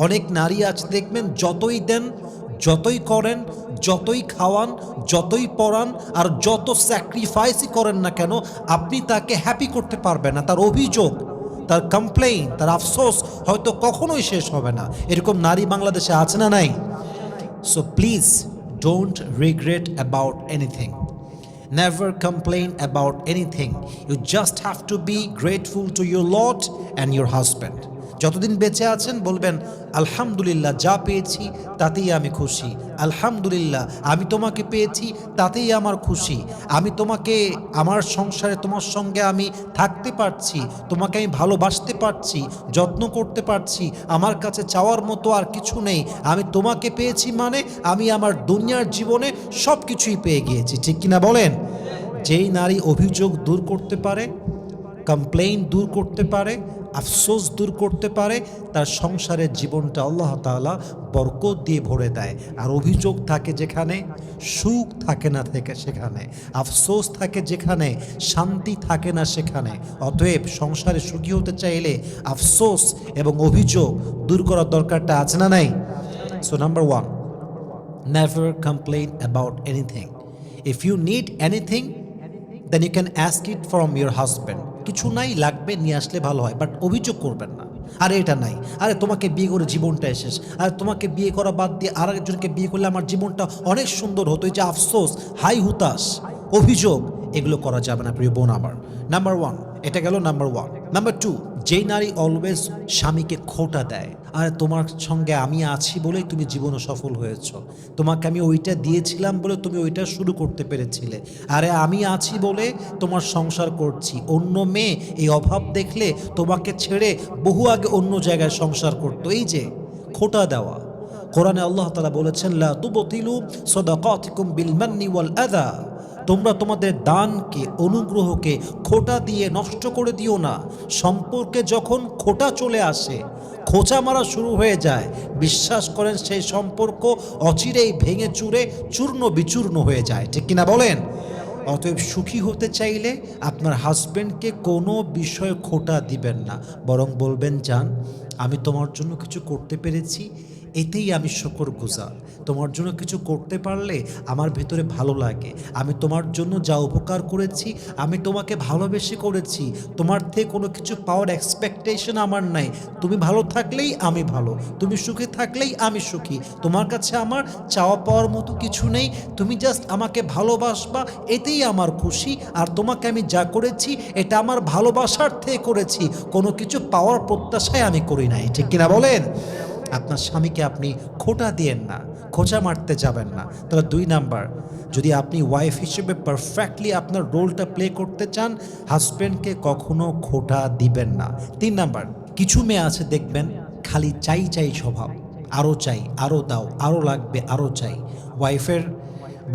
অনেক নারী আছে দেখবেন, যতই দেন, যতই করেন, যতই খাওয়ান, যতই পড়ান, আর যত স্যাক্রিফাইসই করেন না কেন, আপনি তাকে হ্যাপি করতে পারবেন না। তার অভিযোগ, তার কমপ্লেইন, তার আফসোস হয়তো কখনোই শেষ হবে না। এরকম নারী বাংলাদেশে আছে না নাই? So please don't regret about anything. Never complain about anything. You just have to be grateful to your Lord and your husband. যতদিন বেঁচে আছেন বলবেন আলহামদুলিল্লাহ, যা পেয়েছি তাতেই আমি খুশি। আলহামদুলিল্লাহ, আমি তোমাকে পেয়েছি তাতেই আমার খুশি। আমি তোমাকে, আমার সংসারে তোমার সঙ্গে আমি থাকতে পারছি, তোমাকে আমি ভালোবাসতে পারছি, যত্ন করতে পারছি। আমার কাছে চাওয়ার মতো আর কিছু নেই। আমি তোমাকে পেয়েছি মানে আমি আমার দুনিয়ার জীবনে সব কিছুই পেয়ে গিয়েছি। ঠিক কিনা বলেন? যেই নারী অভিযোগ দূর করতে পারে, কমপ্লেইন দূর করতে পারে, আফসোস দূর করতে পারে, তার সংসারের জীবনটা আল্লাহ তাআলা বরকত দিয়ে ভরে দেয়। আর অভিযোগ থাকে যেখানে, সুখ থাকে না থেকে সেখানে, আফসোস থাকে যেখানে, শান্তি থাকে না সেখানে। অতএব সংসারে সুখী হতে চাইলে আফসোস এবং অভিযোগ দূর করার দরকারটা আছে না নাই? So number 1, never complain about anything. If you need anything, then you can ask it from your husband. কিছু নাই, লাগবে নিয়ে আসলে ভালো হয়, বাট অভিযোগ করবেন না। আরে এটা নাই, আরে তোমাকে বিয়ে করে জীবনটা শেষ, আরে তোমাকে বিয়ে করা বাদ দিয়ে আর একজনকে বিয়ে করলে আমার জীবনটা অনেক সুন্দর হতো। এই যে আফসোস, হাই হুতাশ, অভিযোগ, এগুলো করা যাবে না প্রিয় বোন আমার। নাম্বার 1, এটা গেল নাম্বার 1। নাম্বার 2, যেই নারী অলওয়েজ স্বামীকে খোঁটা দেয়, আরে তোমার সঙ্গে আমি আছি বলেই তুমি জীবনে সফল হয়েছ, তোমাকে আমি ওইটা দিয়েছিলাম বলে তুমি ওইটা শুরু করতে পেরেছিলে, আরে আমি আছি বলে তোমার সংসার করছি, অন্য মেয়ে এই অভাব দেখলে তোমাকে ছেড়ে বহু আগে অন্য জায়গায় সংসার করতো। এই যে খোঁটা দেওয়া, কোরআনে আল্লাহ তাআলা বলেছেন লা তুবতিলু সাদাকাতিকুম বিল মান্নি ওয়াল আযা, তোমরা তোমাদের দানকে, অনুগ্রহকে খোঁটা দিয়ে নষ্ট করে দিও না। সম্পর্কে যখন খোঁটা চলে আসে, খোঁচা মারা শুরু হয়ে যায়, বিশ্বাস করেন সেই সম্পর্ক অচিরেই ভেঙে চুরে চূর্ণ বিচূর্ণ হয়ে যায়। ঠিক কিনা বলেন? অতএব সুখী হতে চাইলে আপনার হাজব্যান্ডকে কোনো বিষয়ে খোঁটা দিবেন না, বরং বলবেন জান, আমি তোমার জন্য কিছু করতে পেরেছি, এতেই আমি শুকরগুজার। তোমার জন্য কিছু করতে পারলে আমার ভেতরে ভালো লাগে। আমি তোমার জন্য যা উপকার করেছি, আমি তোমাকে ভালোবেসে করেছি। তোমার থেকে কোনো কিছু পাওয়ার এক্সপেকটেশন আমার নাই। তুমি ভালো থাকলেই আমি ভালো, তুমি সুখে থাকলেই আমি সুখী। তোমার কাছে আমার চাওয়া পাওয়ার মতো কিছু নেই। তুমি জাস্ট আমাকে ভালোবাসবা, এতেই আমার খুশি। আর তোমাকে আমি যা করেছি এটা আমার ভালোবাসার থেকে করেছি, কোনো কিছু পাওয়ার প্রত্যাশায় আমি করি নাই। ঠিক কিনা বলেন? আপনার স্বামীকে আপনি খোঁটা দিয়েন না, খোঁচা মারতে যাবেন না। তাহলে 2 নাম্বার, যদি আপনি ওয়াইফ হিসেবে পারফেক্টলি আপনার রোলটা প্লে করতে চান, হাজব্যান্ডকে কখনো খোঁটা দিবেন না। 3 নাম্বার, কিছু মেয়ে আছে দেখবেন খালি চাই চাই স্বভাব, আরও চাই, আরও দাও, আরও লাগবে, আরও চাই। ওয়াইফের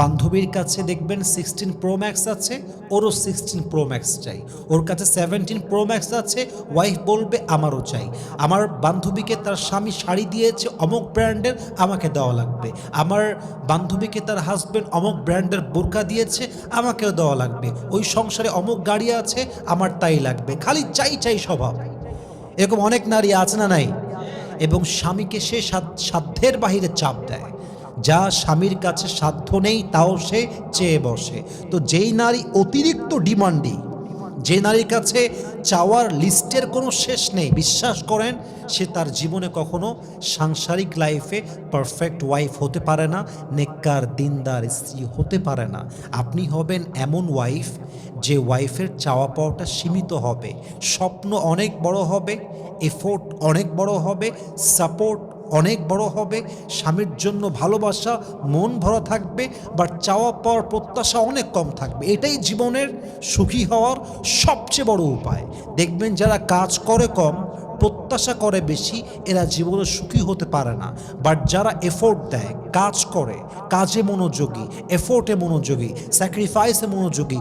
বান্ধবীর কাছে দেখবেন 16 প্রো ম্যাক্স আছে, ওরও 16 প্রো ম্যাক্স চাই। ওর কাছে 17 প্রো ম্যাক্স আছে, ওয়াইফ বলবে আমারও চাই। আমার বান্ধবীকে তার স্বামী শাড়ি দিয়েছে অমুক ব্র্যান্ডের, আমাকে দেওয়া লাগবে। আমার বান্ধবীকে তার হাজব্যান্ড অমুক ব্র্যান্ডের বোরকা দিয়েছে, আমাকেও দেওয়া লাগবে। ওই সংসারে অমুক গাড়ি আছে, আমার তাই লাগবে। খালি চাই চাই স্বভাব। এরকম অনেক নারী আছে না নাই? এবং স্বামীকে সে সাধ্যের বাহিরে চাপ দেয়, যা স্বামীর কাছে সাধ্য নেই তাও সে চেয়ে বসে। তো যেই নারী অতিরিক্ত ডিমান্ডি, যে নারীর কাছে চাওয়ার লিস্টের কোনো শেষ নেই, বিশ্বাস করেন সে তার জীবনে কখনো সাংসারিক লাইফে পারফেক্ট ওয়াইফ হতে পারে না, নেককার দিনদার স্ত্রী হতে পারে না। আপনি হবেন এমন ওয়াইফ যে ওয়াইফের চাওয়া পাওয়াটা সীমিত হবে, স্বপ্ন অনেক বড় হবে, এফোর্ট অনেক বড় হবে, সাপোর্ট অনেক বড় হবে, স্বামীর জন্য ভালোবাসা মন ভরা থাকবে, বাট চাওয়া পাওয়ার প্রত্যাশা অনেক কম থাকবে। এটাই জীবনের সুখী হওয়ার সবচেয়ে বড় উপায়। দেখবেন যারা কাজ করে কম, প্রত্যাশা করে বেশি, এরা জীবনে সুখী হতে পারে না। বাট যারা এফোর্ট দেয়, কাজ করে, কাজে মনোযোগী, এফোর্টে মনোযোগী, স্যাক্রিফাইসে মনোযোগী,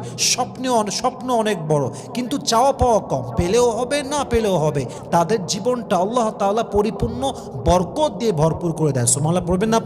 স্বপ্ন অনেক বড়, কিন্তু চাওয়া পাওয়া কম, পেলেও হবে না পেলেও হবে, তাদের জীবনটা আল্লাহ তাআলা পরিপূর্ণ বরকত দিয়ে ভরপুর করে দেয়। সুবহানাল্লাহ পড়বেন না?